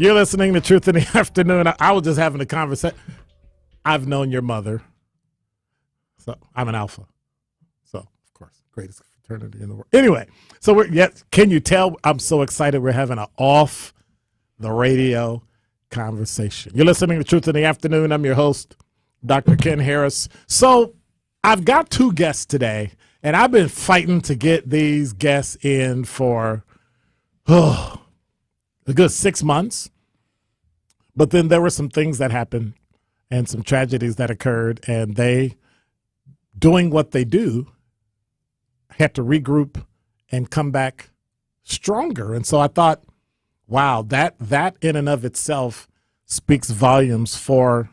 You're listening to Truth in the Afternoon. I was just having a conversation. I've known your mother. So I'm an alpha. So, of course, greatest fraternity in the world. Anyway, so can you tell I'm so excited we're having an off the radio conversation. You're listening to Truth in the Afternoon. I'm your host, Dr. Ken Harris. So I've got two guests today, and I've been fighting to get these guests in for a good 6 months. But then there were some things that happened and some tragedies that occurred, and they, doing what they do, had to regroup and come back stronger. And so I thought, wow, that in and of itself speaks volumes for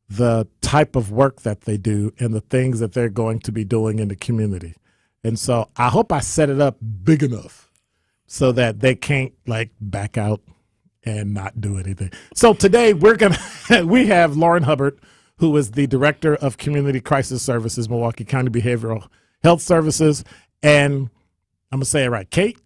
the type of work that they do and the things that they're going to be doing in the community. And so I hope I set it up big enough so that they can't back out and not do anything. So today we have Lauren Hubbard, who is the Director of Community Crisis Services, Milwaukee County Behavioral Health Services. And I'm going to say it right, Kate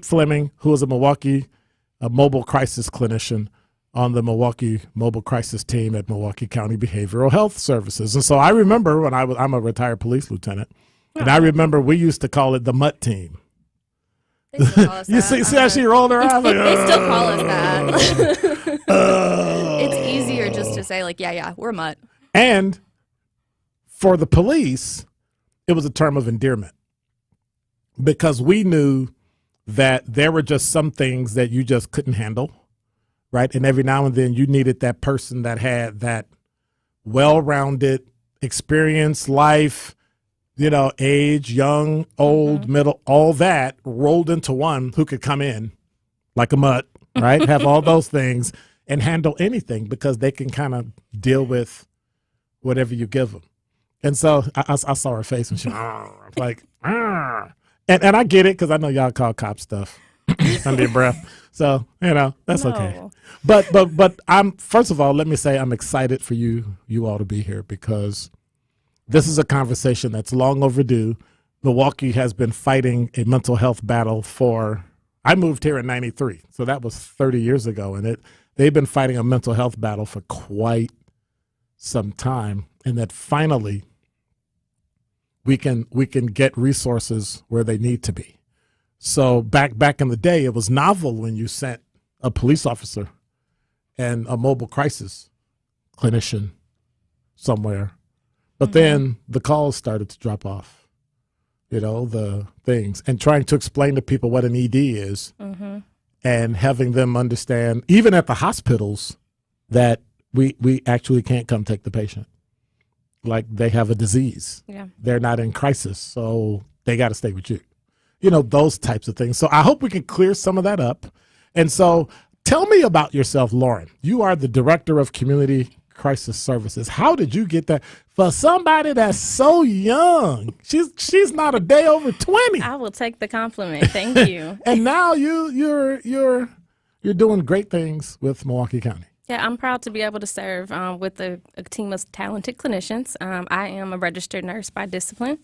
Fleming, who is a mobile crisis clinician on the Milwaukee mobile crisis team at Milwaukee County Behavioral Health Services. And so I remember when I'm a retired police lieutenant, and I remember we used to call it the MUT team. They still call us you that. see how she rolled her eyes? They still call us that. It's easier just to say yeah, we're MUT. And for the police, it was a term of endearment because we knew that there were just some things that you just couldn't handle, right? And every now and then you needed that person that had that well-rounded experience, life, age, young, old, middle, all that rolled into one who could come in like a mutt, right? Have all those things and handle anything because they can kind of deal with whatever you give them. And so I saw her face and she was like, and I get it because I know y'all call cop stuff under your breath. So, that's okay. But first of all, let me say I'm excited for you all to be here because this is a conversation that's long overdue. Milwaukee has been fighting a mental health battle I moved here in 93, so that was 30 years ago, and they've been fighting a mental health battle for quite some time, and that finally we can get resources where they need to be. So back in the day, it was novel when you sent a police officer and a mobile crisis clinician somewhere. But then the calls started to drop off, the things, and trying to explain to people what an ED is and having them understand, even at the hospitals, that we actually can't come take the patient. Like they have a disease. Yeah. They're not in crisis, so they got to stay with you. Those types of things. So I hope we can clear some of that up. And so tell me about yourself, Lauren. You are the Director of Community Crisis Services. How did you get that? For somebody that's so young, she's not a day over 20. I will take the compliment. Thank you. And now you're doing great things with Milwaukee County. Yeah, I'm proud to be able to serve with a team of talented clinicians. I am a registered nurse by discipline.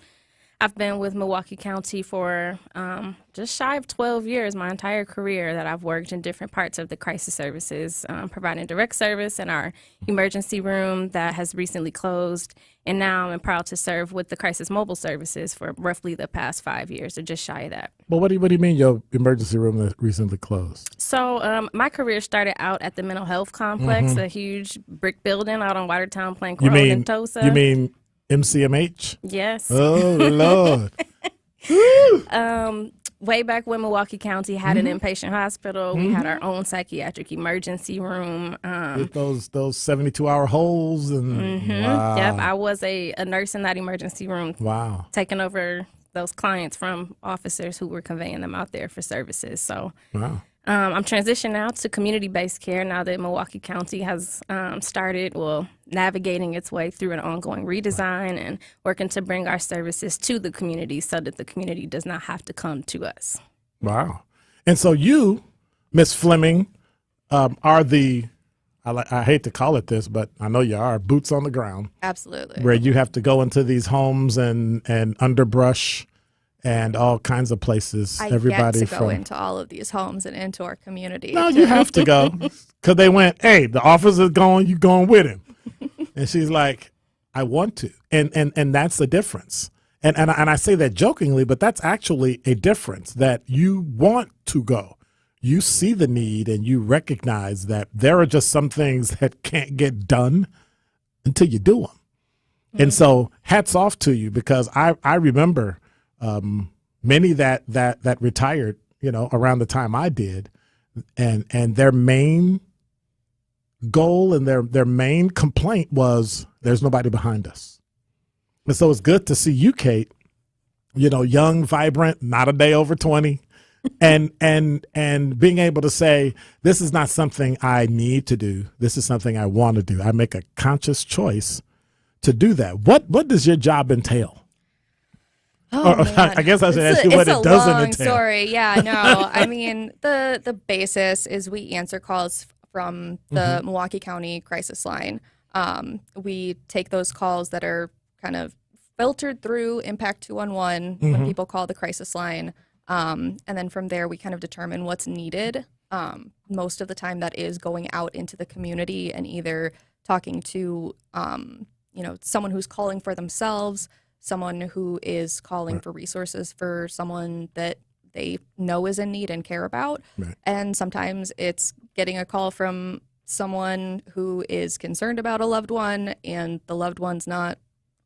I've been with Milwaukee County for just shy of 12 years, my entire career that I've worked in different parts of the crisis services, providing direct service in our emergency room that has recently closed. And now I'm proud to serve with the crisis mobile services for roughly the past 5 years, or just shy of that. Well, what do you mean your emergency room that recently closed? So my career started out at the mental health complex, a huge brick building out on Watertown, Plank Road in Tosa. You mean MCMH? Yes. Oh, Lord. Way back when Milwaukee County had an inpatient hospital, we had our own psychiatric emergency room. With those 72-hour holes. And wow. Yep, I was a nurse in that emergency room. Wow. Taking over those clients from officers who were conveying them out there for services. So wow. I'm transitioning now to community-based care now that Milwaukee County has navigating its way through an ongoing redesign and working to bring our services to the community so that the community does not have to come to us. Wow. And so you, Ms. Fleming, are the, I hate to call it this, but I know you are, boots on the ground. Absolutely. Where you have to go into these homes and underbrush and all kinds of places. I Everybody get to go from into all of these homes and into our community. no, you have to go because they went. Hey, the officer's going. You going with him? And she's like, I want to, and that's the difference. And I say that jokingly, but that's actually a difference that you want to go. You see the need and you recognize that there are just some things that can't get done until you do them. Mm-hmm. And so hats off to you, because I remember many that retired, around the time I did, and their main goal and their main complaint was there's nobody behind us. And so it's good to see you, Kate, young, vibrant, not a day over 20, and being able to say, this is not something I need to do. This is something I want to do. I make a conscious choice to do that. What does your job entail? Oh, man. I guess I should ask you what it doesn't entail. It's a long story. Yeah, no. I mean, the basis is we answer calls from the Milwaukee County crisis line. We take those calls that are kind of filtered through Impact 211 when people call the crisis line. And then from there, we kind of determine what's needed. Most of the time that is going out into the community and either talking to, someone who's calling for themselves, someone who is calling for resources for someone that they know is in need and care about. Right. And sometimes it's getting a call from someone who is concerned about a loved one and the loved one's not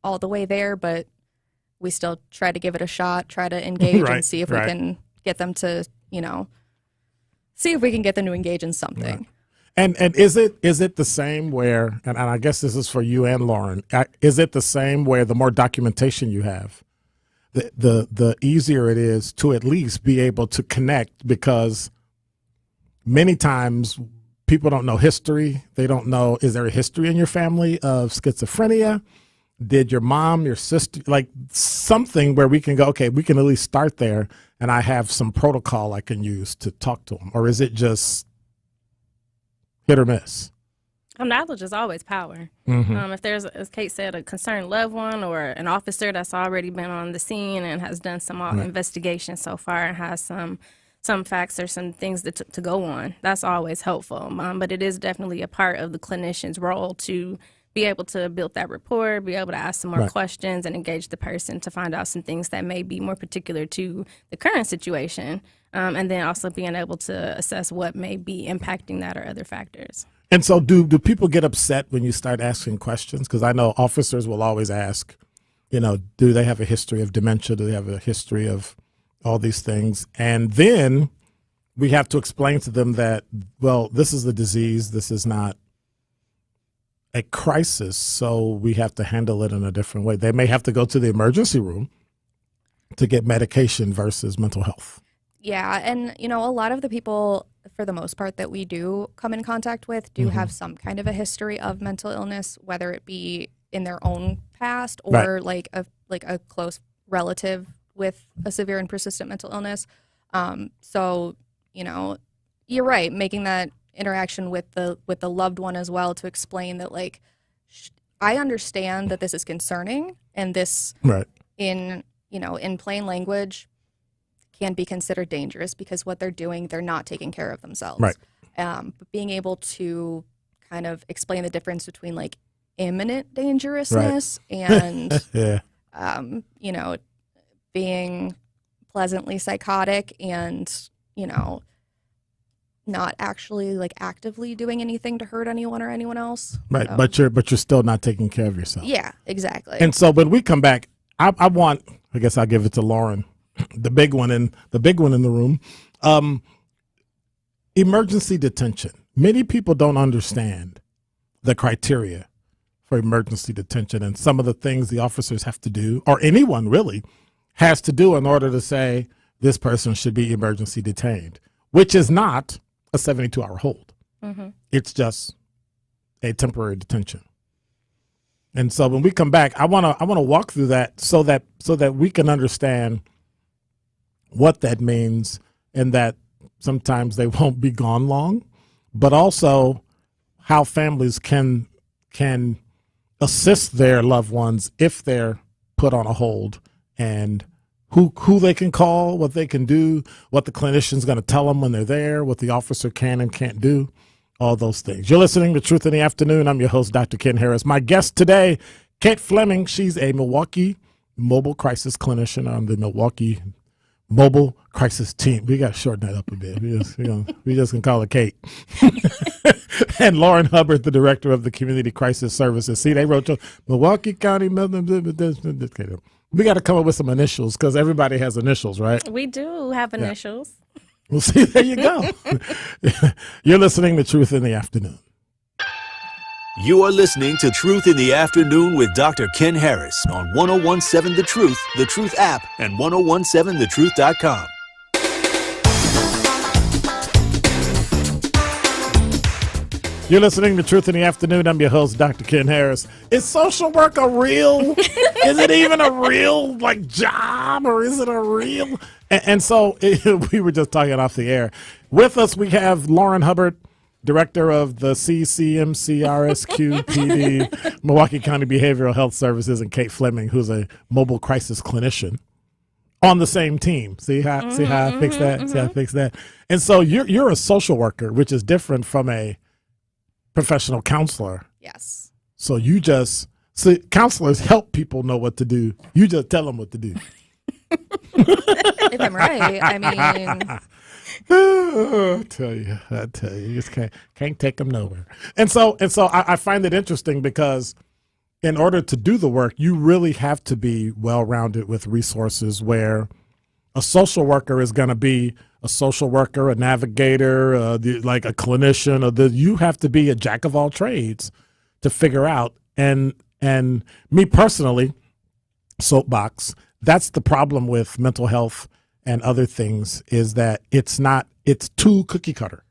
all the way there, but we still try to give it a shot, try to engage and see if we can get them to, see if we can get them to engage in something. Right. And is it the same where, and I guess this is for you and Lauren, is it the same where the more documentation you have, the easier it is to at least be able to connect? Because many times people don't know history. They don't know, is there a history in your family of schizophrenia? Did your mom, your sister, like something where we can go, okay, we can at least start there and I have some protocol I can use to talk to them? Or is it just hit or miss? Knowledge is always power. If there's, as Kate said, a concerned loved one or an officer that's already been on the scene and has done some investigation so far and has some facts or some things to go on, that's always helpful. But it is definitely a part of the clinician's role to be able to build that rapport, be able to ask some more questions and engage the person to find out some things that may be more particular to the current situation, and then also being able to assess what may be impacting that or other factors. And so do people get upset when you start asking questions? Because I know officers will always ask, do they have a history of dementia? Do they have a history of all these things? And then we have to explain to them that, well, this is a disease. This is not a crisis, so we have to handle it in a different way. They may have to go to the emergency room to get medication versus mental health. Yeah, and a lot of the people, for the most part, that we do come in contact with do have some kind of a history of mental illness, whether it be in their own past or like a close relative with a severe and persistent mental illness. So you're right, making that interaction with the loved one as well to explain that, like, I understand that this is concerning and this in plain language can be considered dangerous because what they're doing, they're not taking care of themselves. Right. But being able to kind of explain the difference between like imminent dangerousness and being pleasantly psychotic and not actually like actively doing anything to hurt anyone or anyone else. Right. So. But you're still not taking care of yourself. Yeah, exactly. And so when we come back, I guess I'll give it to Lauren, the big one in the room. Emergency detention. Many people don't understand the criteria for emergency detention and some of the things the officers have to do, or anyone really has to do in order to say this person should be emergency detained, which is not a 72-hour hold. It's just a temporary detention. And so when we come back, I want to walk through that so that we can understand what that means and that sometimes they won't be gone long, but also how families can assist their loved ones if they're put on a hold and who they can call, what they can do, what the clinician's going to tell them when they're there, what the officer can and can't do, all those things. You're listening to Truth in the Afternoon. I'm your host, Dr. Ken Harris. My guest today, Kate Fleming. She's a Milwaukee mobile crisis clinician on the Milwaukee mobile crisis team. We got to shorten that up a bit. We just can call her Kate. And Lauren Hubbard, the director of the Community Crisis Services. See, they wrote to Milwaukee County. We got to come up with some initials because everybody has initials, right? We do have initials. Yeah. Well, see, there you go. You're listening to Truth in the Afternoon. You are listening to Truth in the Afternoon with Dr. Ken Harris on 1017 The Truth app, and 1017thetruth.com. You're listening to Truth in the Afternoon. I'm your host, Dr. Ken Harris. Is social work a real, is it even a real job, or is it a real? And so we were just talking off the air. With us, we have Lauren Hubbard, director of the CCMCRSQ PD, Milwaukee County Behavioral Health Services, and Kate Fleming, who's a mobile crisis clinician on the same team. See how I fixed that? See how I fixed that? And so you're a social worker, which is different from a professional counselor. Yes. So you just counselors help people know what to do. You just tell them what to do. If I'm right, I mean, I tell you, you just can't take them nowhere. And so I find it interesting because in order to do the work, you really have to be well-rounded with resources where a social worker is going to be a social worker, a navigator, like a clinician. You have to be a jack of all trades to figure out. And me personally, soapbox, that's the problem with mental health and other things, is that it's too cookie cutter.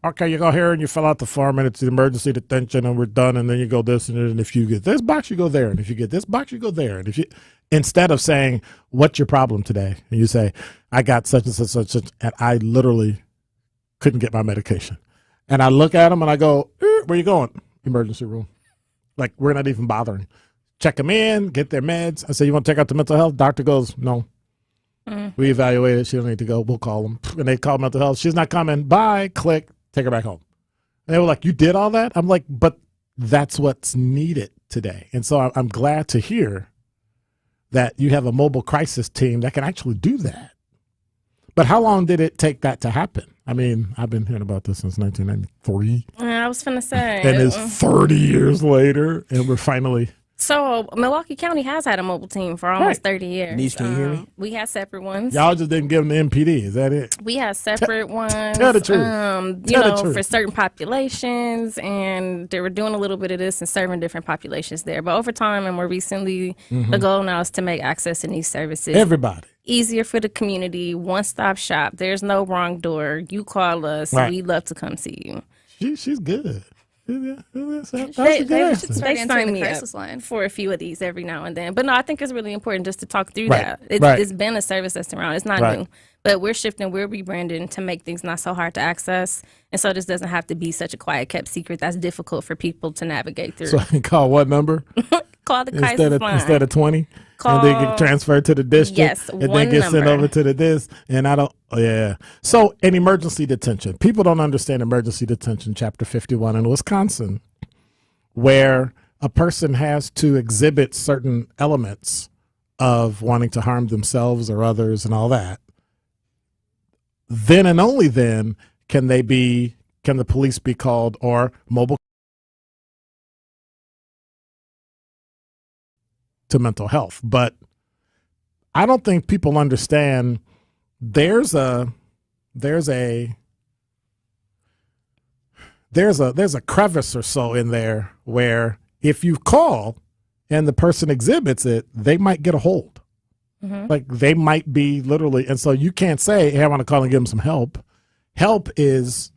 Okay, you go here and you fill out the form and it's the emergency detention and we're done, and then you go this, and if you get this box, you go there, and if you get this box, you go there, and instead of saying, what's your problem today? And you say, I got such and such, and I literally couldn't get my medication. And I look at them and I go, where you going? Emergency room. Like, we're not even bothering. Check them in, get their meds. I say, you want to take out the mental health? Doctor goes, no. We evaluated. She don't need to go. We'll call them. And they call mental health. She's not coming. Bye. Click. Take her back home. And they were like, you did all that? I'm like, but that's what's needed today. And so I'm glad to hear that you have a mobile crisis team that can actually do that. But how long did it take that to happen? I mean, I've been hearing about this since 1993. I was going to say. And it's 30 years later, and we're finally... So Milwaukee County has had a mobile team for almost 30 years. Denise, can you hear me? We had separate ones. Y'all just didn't give them the MPD. Is that it? We had separate ones. Tell the truth. For certain populations, and they were doing a little bit of this and serving different populations there. But over time and more recently, the goal now is to make access to these services everybody easier for the community. One-stop shop. There's no wrong door. You call us. Right. We'd love to come see you. She's good. They start sign answering me the up crisis line for a few of these every now and then. But no, I think it's really important just to talk through Right. that. Right. It's been a service that's around. It's not Right. new. But we're shifting, we're rebranding to make things not so hard to access. And so this doesn't have to be such a quiet, kept secret that's difficult for people to navigate through. So I can call what number? Call the crisis line. Instead of 20? Call, and they get transferred to the district. Yes, and one then get sent number. over to the this. And I don't, yeah. So in emergency detention, people don't understand emergency detention, Chapter 51 in Wisconsin, where a person has to exhibit certain elements of wanting to harm themselves or others and all that. Then and only then can the police be called, or mobile, to mental health. But I don't think people understand there's a crevice or so in there where if you call and the person exhibits it, they might get a hold. Like they might be literally, and so you can't say, hey, I want to call and give them some help. Help is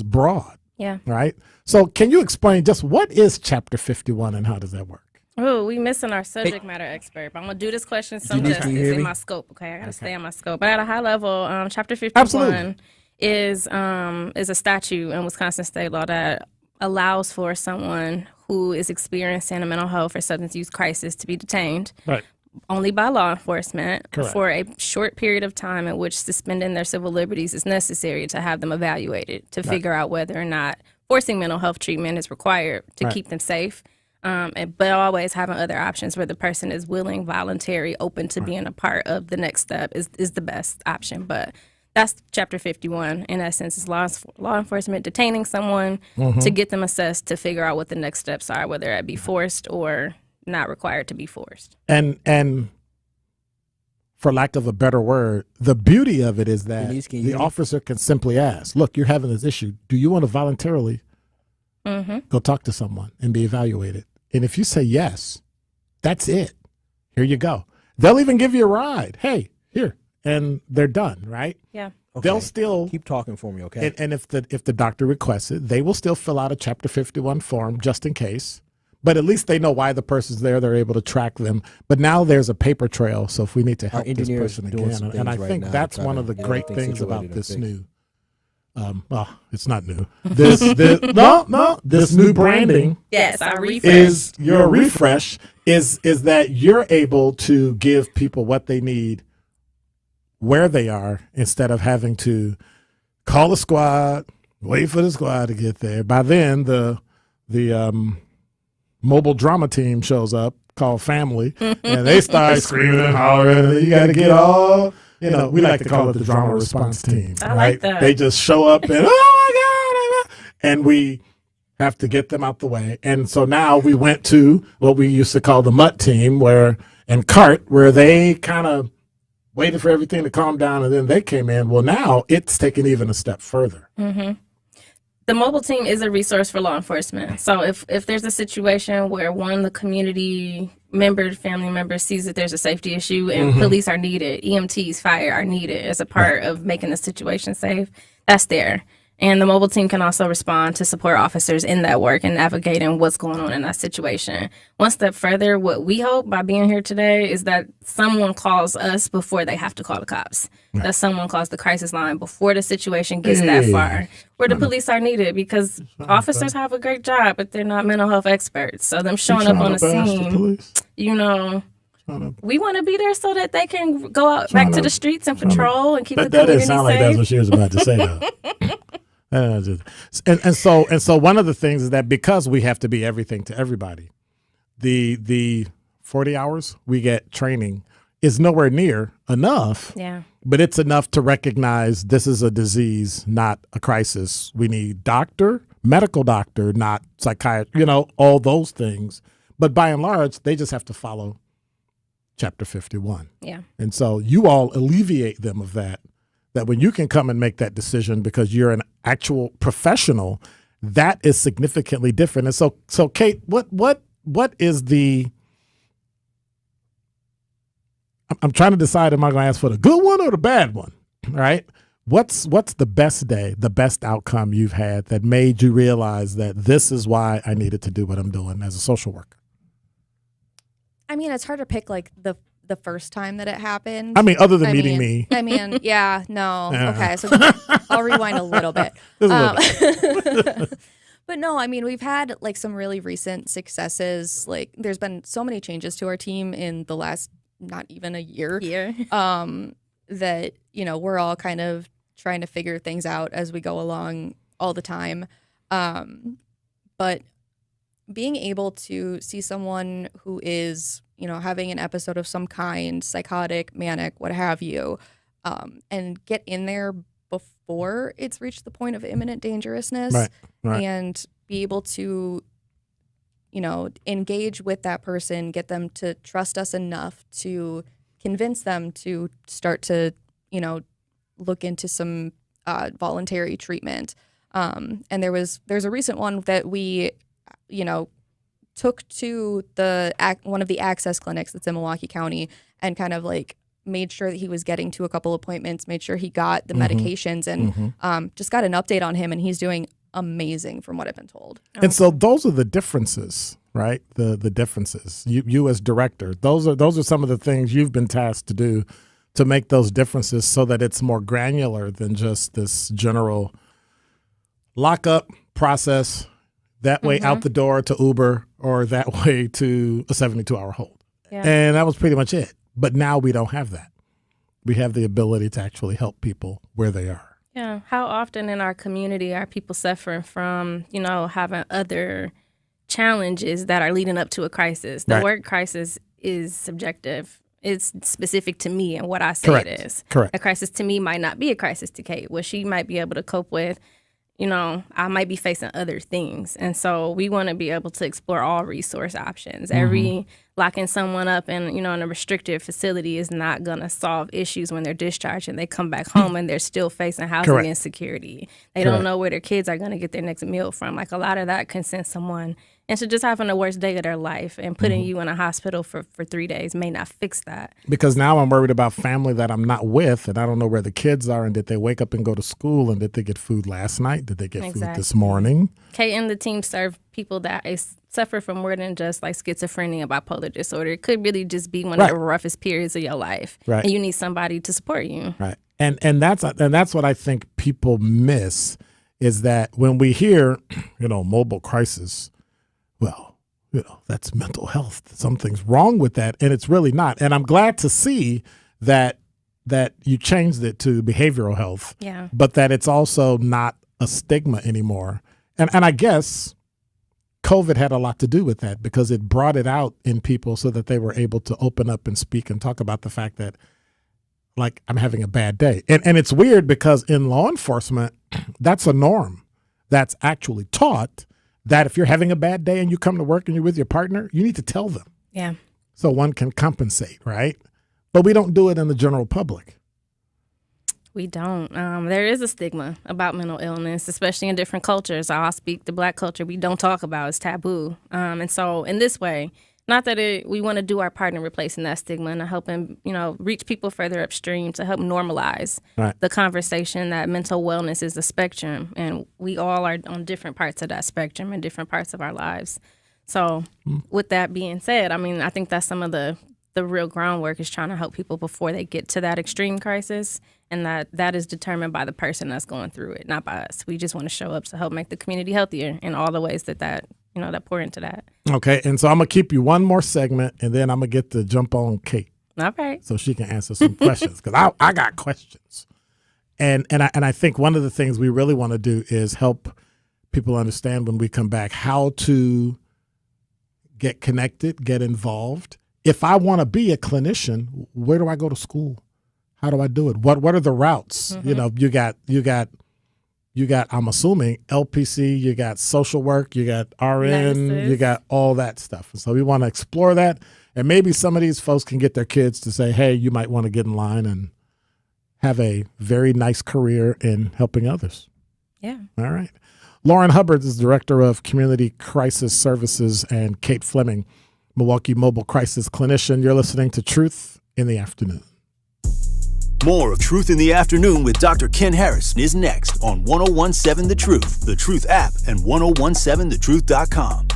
broad. Yeah. Right? So can you explain just what is Chapter 51 and how does that work? Oh, we missing our subject matter expert. But I'm gonna do this question some Denise, justice can you hear in me? my scope. Okay, I gotta stay on my scope. But at a high level, Chapter 51 Absolutely. is a statute in Wisconsin state law that allows for someone who is experiencing a mental health or substance use crisis to be detained. Right. only by law enforcement Correct. for a short period of time in which suspending their civil liberties is necessary to have them evaluated to figure out whether or not forcing mental health treatment is required to keep them safe. But always having other options where the person is willing, voluntary, open to being a part of the next step is the best option. But that's Chapter 51. In essence, is law enforcement detaining someone to get them assessed to figure out what the next steps are, whether it be forced or not required to be forced. And for lack of a better word, the beauty of it is that Denise, can you the hear me? officer can simply ask, look, you're having this issue. Do you want to voluntarily go talk to someone and be evaluated? And if you say yes, that's it. Here you go. They'll even give you a ride. Hey, here. And they're done, right? Yeah. Okay. They'll still Keep talking for me, okay? and if the doctor requests it, they will still fill out a Chapter 51 form just in case. But at least they know why the person's there. They're able to track them. But now there's a paper trail. So if we need to help this engineers person doing some again, and I things right think now to that's try one to of the get great everything things about situated and this fixed. new. Well, it's not new. This this new branding Yes, I refresh. is your refresh is that you're able to give people what they need where they are instead of having to call a squad, wait for the squad to get there. By then the mobile drama team shows up called family and they start screaming and hollering. You got to get all, we like to call it the drama response team. I right? like that. They just show up and, oh my God. And we have to get them out the way. And so now we went to what we used to call the mutt team and cart, where they kind of waited for everything to calm down and then they came in. Well, now it's taken even a step further. The mobile team is a resource for law enforcement. So if there's a situation where the community member, family member sees that there's a safety issue and police are needed, EMTs, fire are needed as a part of making the situation safe, that's there. And the mobile team can also respond to support officers in that work and navigating what's going on in that situation. One step further, what we hope by being here today is that someone calls us before they have to call the cops. Right. That someone calls the crisis line before the situation gets that far, where the police are needed, because officers have a great job, but they're not mental health experts. So them showing up on the scene, we want to be there so that they can go out back to the streets and patrol and keep the community That didn't sound safe. like that's what she was about to say, though. And so one of the things is that because we have to be everything to everybody, the 40 hours we get training is nowhere near enough. Yeah. But it's enough to recognize this is a disease, not a crisis. We need medical doctor, not psychiatrist, all those things. But by and large, they just have to follow Chapter 51. Yeah. And so you all alleviate them of that when you can come and make that decision because you're an actual professional, that is significantly different. And so Kate, what is the, I'm trying to decide, am I going to ask for the good one or the bad one? Right? What's the best day, the best outcome you've had that made you realize that this is why I needed to do what I'm doing as a social worker? I mean, it's hard to pick like the first time that it happened. I mean, other than meeting me. I mean, yeah, no. Yeah. Okay, so I'll rewind a little bit. But no, I mean, we've had like some really recent successes. Like there's been so many changes to our team in the last not even a year. That, we're all kind of trying to figure things out as we go along all the time. But being able to see someone who is, having an episode of some kind, psychotic, manic, what have you, and get in there before it's reached the point of imminent dangerousness, right. And be able to, engage with that person, get them to trust us enough to convince them to start to, look into some voluntary treatment. And there's a recent one that we, took to one of the access clinics that's in Milwaukee County and kind of like made sure that he was getting to a couple appointments, made sure he got the medications, and just got an update on him, and he's doing amazing from what I've been told. And so those are the differences, right? The differences. You as director, those are some of the things you've been tasked to do to make those differences so that it's more granular than just this general lockup process, that way out the door to Uber or that way to a 72-hour hold. Yeah. And that was pretty much it. But now we don't have that. We have the ability to actually help people where they are. Yeah. How often in our community are people suffering from, having other challenges that are leading up to a crisis? The Right. word crisis is subjective. It's specific to me and what I say Correct. it is. Correct. A crisis to me might not be a crisis to Kate. What she might be able to cope with, I might be facing other things. And so we want to be able to explore all resource options. Every locking someone up in a restricted facility is not going to solve issues when they're discharged and they come back home and they're still facing housing Correct. insecurity. They Correct. don't know where their kids are going to get their next meal from. Like, a lot of that can send someone into just having the worst day of their life, and putting you in a hospital for 3 days may not fix that. Because now I'm worried about family that I'm not with, and I don't know where the kids are, and did they wake up and go to school, and did they get food last night? Did they get food this morning? Kate and the team serve people that suffer from more than just like schizophrenia, bipolar disorder. It could really just be one Right. of the roughest periods of your life, Right. and you need somebody to support you. Right. And that's what I think people miss, is that when we hear, mobile crisis, well, that's mental health. Something's wrong with that, and it's really not. And I'm glad to see that you changed it to behavioral health. Yeah. But that it's also not a stigma anymore. And I guess COVID had a lot to do with that, because it brought it out in people so that they were able to open up and speak and talk about the fact that, like, I'm having a bad day. And it's weird because in law enforcement, that's a norm that's actually taught, that if you're having a bad day and you come to work and you're with your partner, you need to tell them Yeah. so one can compensate, right? But we don't do it in the general public. We don't. There is a stigma about mental illness, especially in different cultures. I'll speak the Black culture. We don't talk about it. It's taboo. And so in this way, not that we want to do our part in replacing that stigma and helping, reach people further upstream to help normalize Right. the conversation that mental wellness is a spectrum, and we all are on different parts of that spectrum in different parts of our lives. So with that being said, I think that's some of the real groundwork, is trying to help people before they get to that extreme crisis, and that is determined by the person that's going through it, not by us. We just want to show up to help make the community healthier in all the ways that pour into that. Okay, and so I'm going to keep you one more segment, and then I'm going to get to jump on Kate All right. so she can answer some questions, because I got questions. And I think one of the things we really want to do is help people understand, when we come back, how to get connected, get involved. If I want to be a clinician, where do I go to school? How do I do it? What are the routes? Mm-hmm. You got, I'm assuming, LPC, you got social work, you got RN, Nurses. you got all that stuff. So we want to explore that. And maybe some of these folks can get their kids to say, hey, you might want to get in line and have a very nice career in helping others. Yeah. All right. Lauren Hubbard is Director of Community Crisis Services, and Kate Fleming, Milwaukee Mobile Crisis Clinician. You're listening to Truth in the Afternoon. More of Truth in the Afternoon with Dr. Ken Harris is next on 1017 The Truth app, and 1017thetruth.com.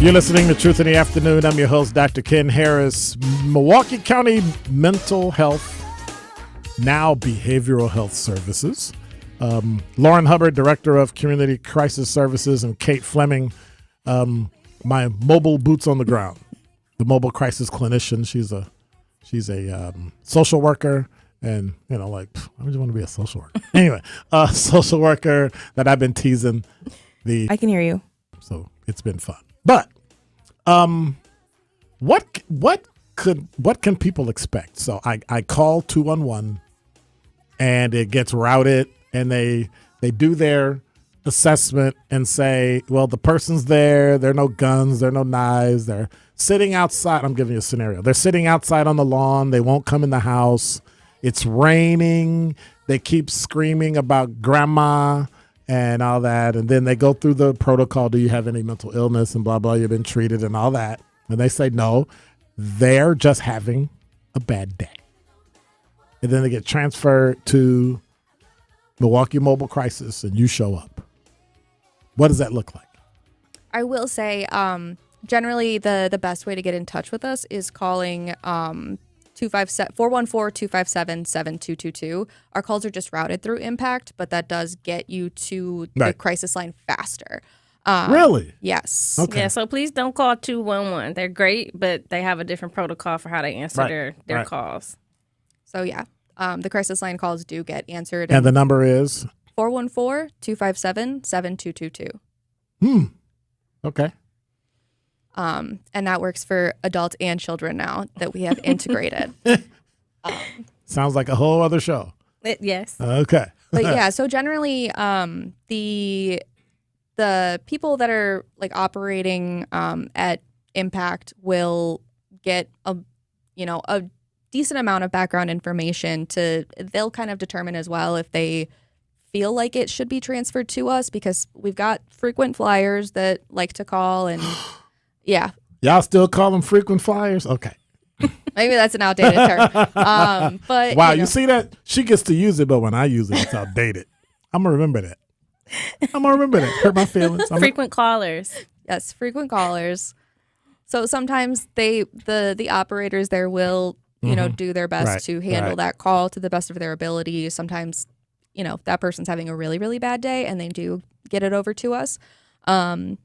You're listening to Truth in the Afternoon. I'm your host, Dr. Ken Harris. Milwaukee County Mental Health, now Behavioral Health Services. Lauren Hubbard, Director of Community Crisis Services, and Kate Fleming, my mobile boots on the ground, the mobile crisis clinician. She's a social worker, and why would you want to be a social worker? Anyway, a social worker that I've been teasing. I can hear you. So it's been fun. But what can people expect? So I call 211, and it gets routed, and they do their assessment and say, well, the person's there are no guns, there are no knives, they're sitting outside. I'm giving you a scenario. They're sitting outside on the lawn, they won't come in the house, it's raining, they keep screaming about grandma and all that, and then they go through the protocol. Do you have any mental illness and blah blah, you've been treated and all that, and they say no, they're just having a bad day. And then they get transferred to Milwaukee Mobile Crisis, and you show up. What does that look like? I will say, generally the best way to get in touch with us is calling 414-257-7222. Our calls are just routed through Impact, but that does get you to the Right. crisis line faster. Really? Yes. Okay. Yeah, so please don't call 211. They're great, but they have a different protocol for how they answer Right, their right. calls. So yeah, the crisis line calls do get answered. And the number is? 414-257-7222. Okay. And that works for adults and children now that we have integrated. Sounds like a whole other show. Yes. Okay. But yeah, so generally, the people that are like operating at impact will get a decent amount of background information they'll kind of determine as well if they feel like it should be transferred to us, because we've got frequent flyers that like to call, and yeah. Y'all still call them frequent flyers? Okay. Maybe that's an outdated term. But Wow, you see that? She gets to use it, but when I use it, it's outdated. I'm going to remember that. Hurt my feelings. Frequent callers. Yes, frequent callers. So sometimes the operators there will, do their best to handle that call to the best of their ability. Sometimes, that person's having a really, really bad day and they do get it over to us. Once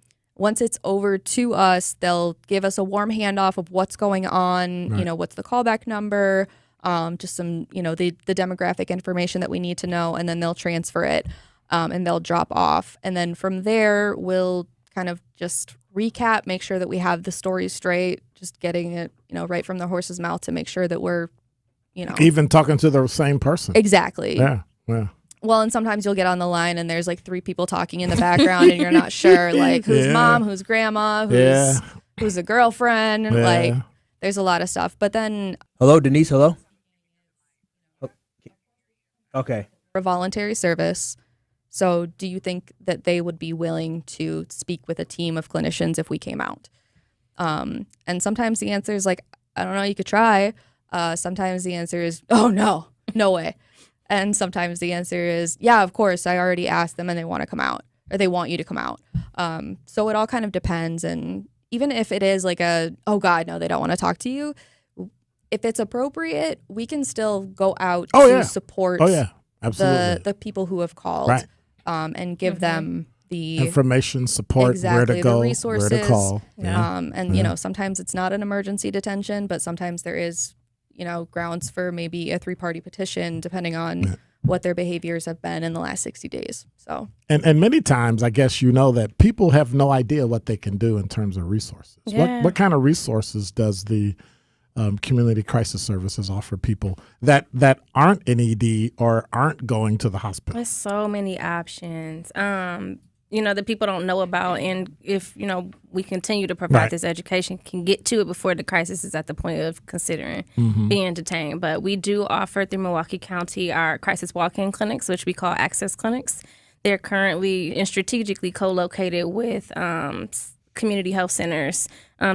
it's over to us, they'll give us a warm handoff of what's going on, what's the callback number, just some, the demographic information that we need to know, and then they'll transfer it and they'll drop off. And then from there, we'll kind of just recap, make sure that we have the story straight, just getting it, right from the horse's mouth to make sure that we're, even talking to the same person. Exactly. Yeah. Well, and sometimes you'll get on the line and there's like 3 people talking in the background and you're not sure, like, who's mom, who's grandma, who's a girlfriend. Yeah. Like, there's a lot of stuff. But then... Hello, Denise, hello? Okay. For voluntary service. So do you think that they would be willing to speak with a team of clinicians if we came out? And sometimes the answer is like, I don't know, you could try. Sometimes the answer is, oh, no way. And sometimes the answer is, yeah, of course, I already asked them and they want to come out, or they want you to come out. So it all kind of depends. And even if it is like oh God, no, they don't want to talk to you, if it's appropriate, we can still go out to support absolutely. the people who have called, right. And give them the information, support, where to go, the resources, where to call. And sometimes it's not an emergency detention, but sometimes there is, grounds for maybe a 3-party petition, depending on what their behaviors have been in the last 60 days. So, and many times, I guess that people have no idea what they can do in terms of resources. Yeah. What kind of resources does the community crisis services offer people that aren't in ED or aren't going to the hospital? There's so many options. That people don't know about, and if we continue to provide this education, can get to it before the crisis is at the point of considering being detained. But we do offer through Milwaukee County our crisis walk-in clinics, which we call access clinics. They're currently and strategically co-located with community health centers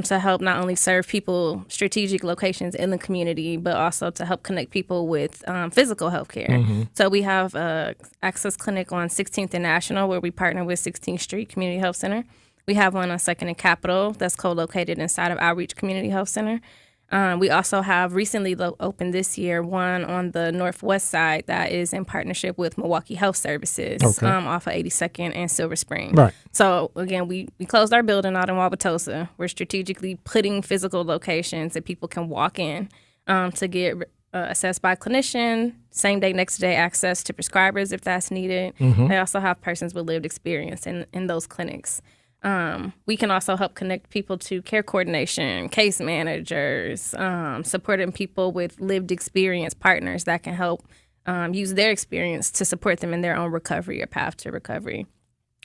to help not only serve people strategic locations in the community, but also to help connect people with physical health care. So we have a access clinic on 16th and National where we partner with 16th Street Community Health Center. We have one on 2nd and Capitol that's co-located inside of Outreach Community Health Center. We also have recently opened this year one on the northwest side that is in partnership with Milwaukee Health Services off of 82nd and Silver Spring. Right. So again, we closed our building out in Wauwatosa. We're strategically putting physical locations that people can walk in to get assessed by a clinician, same day, next day access to prescribers if that's needed. They also have persons with lived experience in those clinics. We can also help connect people to care coordination, case managers, supporting people with lived experience partners that can help use their experience to support them in their own recovery or path to recovery.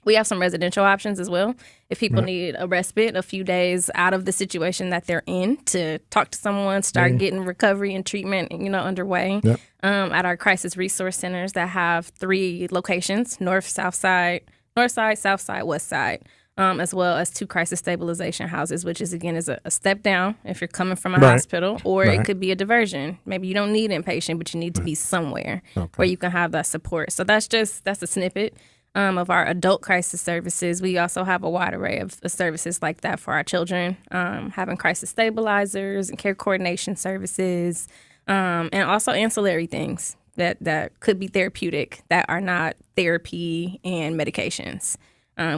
We have some residential options as well. If people need a respite, a few days out of the situation that they're in, to talk to someone, start getting recovery and treatment, underway. At our crisis resource centers that have 3 locations: north side, south side, west side. As well as 2 crisis stabilization houses, which is a step down if you're coming from a hospital, or it could be a diversion. Maybe you don't need inpatient, but you need to be somewhere where you can have that support. So that's a snippet of our adult crisis services. We also have a wide array of services like that for our children, having crisis stabilizers and care coordination services, and also ancillary things that could be therapeutic that are not therapy and medications.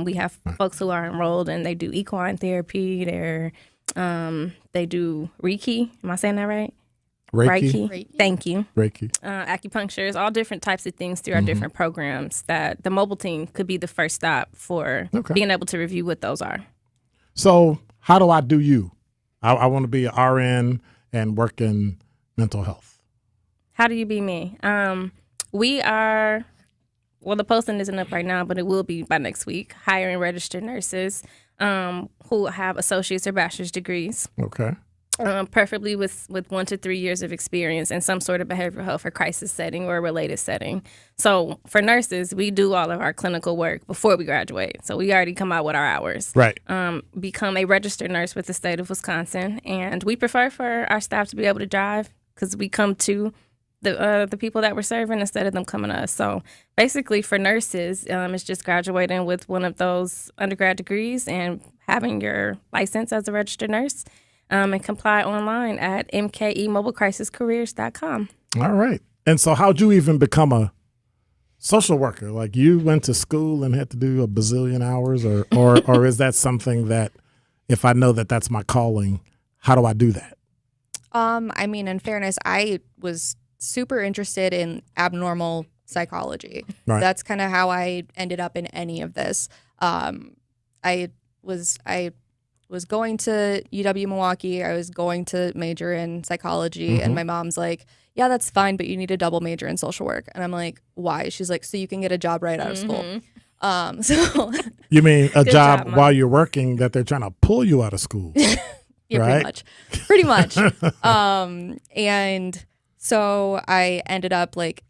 We have folks who are enrolled and they do equine therapy. They do Reiki. Am I saying that right? Reiki. Thank you. Reiki. Acupunctures, all different types of things through our different programs that the mobile team could be the first stop for being able to review what those are. So how do I do you? I want to be an RN and work in mental health. How do you be me? We are, well, the posting isn't up right now, but it will be by next week, hiring registered nurses who have associate's or bachelor's degrees. Okay. Preferably with 1 to 3 years of experience in some sort of behavioral health or crisis setting or a related setting. So for nurses, we do all of our clinical work before we graduate. So we already come out with our hours. Right. Become a registered nurse with the state of Wisconsin. And we prefer for our staff to be able to drive because we come to the people that we're serving instead of them coming to us. So basically for nurses, it's just graduating with one of those undergrad degrees and having your license as a registered nurse. And comply online at mkemobilecrisiscareers.com. All right. And so how'd you even become a social worker? Like you went to school and had to do a bazillion hours or is that something that if I know that that's my calling, how do I do that? I mean, in fairness, I was super interested in abnormal psychology. Right. That's kind of how I ended up in any of this. I was going to UW Milwaukee. I was going to major in psychology, and my mom's like, yeah, that's fine, but you need a double major in social work. And I'm like, why? She's like, so you can get a job right out of school. So You mean a job Mom. while you're working that they're trying to pull you out of school? yeah, Right? pretty much. And so I ended up like,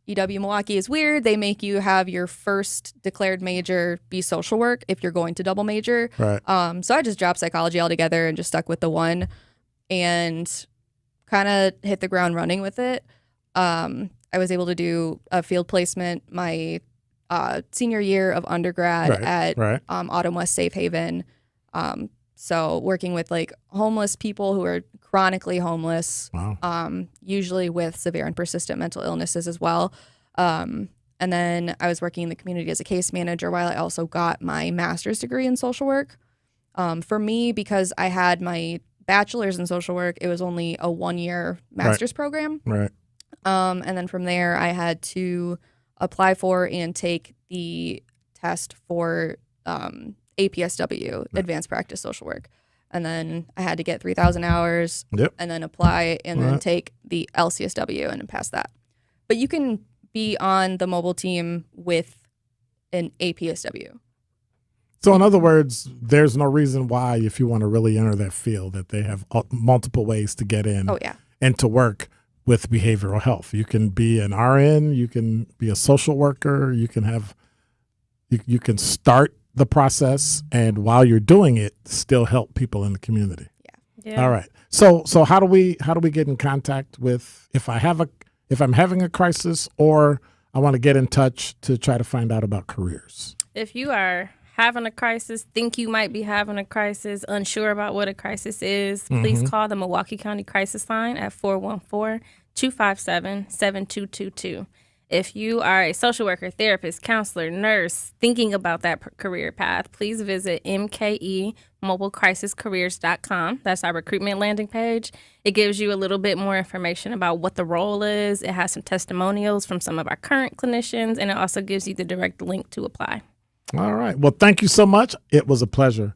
UW Milwaukee is weird. They make you have your first declared major be social work if you're going to double major. Right. So I just dropped psychology altogether and just stuck with the one and kind of hit the ground running with it. I was able to do a field placement my senior year of undergrad at Autumn West Safe Haven. So working with like homeless people who are chronically homeless, usually with severe and persistent mental illnesses as well. And then I was working in the community as a case manager while I also got my master's degree in social work. For me, because I had my bachelor's in social work, it was only a 1-year master's program. Right. And then from there, I had to apply for and take the test for APSW, Advanced Practice Social Work. And then I had to get 3,000 hours and then apply and then take the LCSW and then pass that. But you can be on the mobile team with an APSW. So in other words, there's no reason why if you want to really enter that field that they have multiple ways to get in and to work with behavioral health. You can be an RN, you can be a social worker, you can have you can start the process and while you're doing it still help people in the community. Yeah. All right. So how do we get in contact with if I'm having a crisis or I want to get in touch to try to find out about careers? If you are having a crisis, think you might be having a crisis, unsure about what a crisis is, please call the Milwaukee County Crisis Line at 414-257-7222. If you are a social worker, therapist, counselor, nurse, thinking about that career path, please visit mkemobilecrisiscareers.com. That's our recruitment landing page. It gives you a little bit more information about what the role is. It has some testimonials from some of our current clinicians, and it also gives you the direct link to apply. All right. Well, thank you so much. It was a pleasure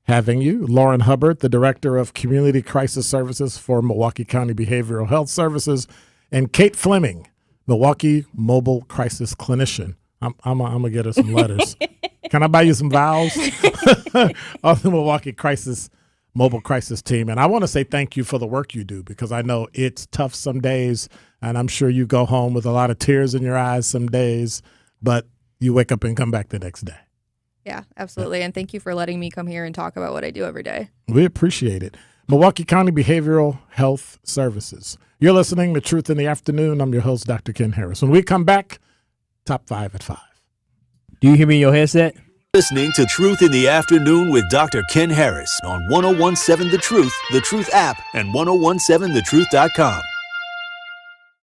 having you. Lauren Hubbard, the Director of Community Crisis Services for Milwaukee County Behavioral Health Services, and Kate Fleming, Milwaukee Mobile Crisis Clinician. I'm going to get her some letters. Can I buy you some vowels? On the Milwaukee Mobile Crisis Team. And I want to say thank you for the work you do because I know it's tough some days, and I'm sure you go home with a lot of tears in your eyes some days, but you wake up and come back the next day. Yeah, absolutely. And thank you for letting me come here and talk about what I do every day. We appreciate it. Milwaukee County Behavioral Health Services. You're listening to Truth in the Afternoon. I'm your host, Dr. Ken Harris. When we come back, Top 5 at 5. Do you hear me in your headset? Listening to Truth in the Afternoon with Dr. Ken Harris on 1017 The Truth app, and 1017thetruth.com.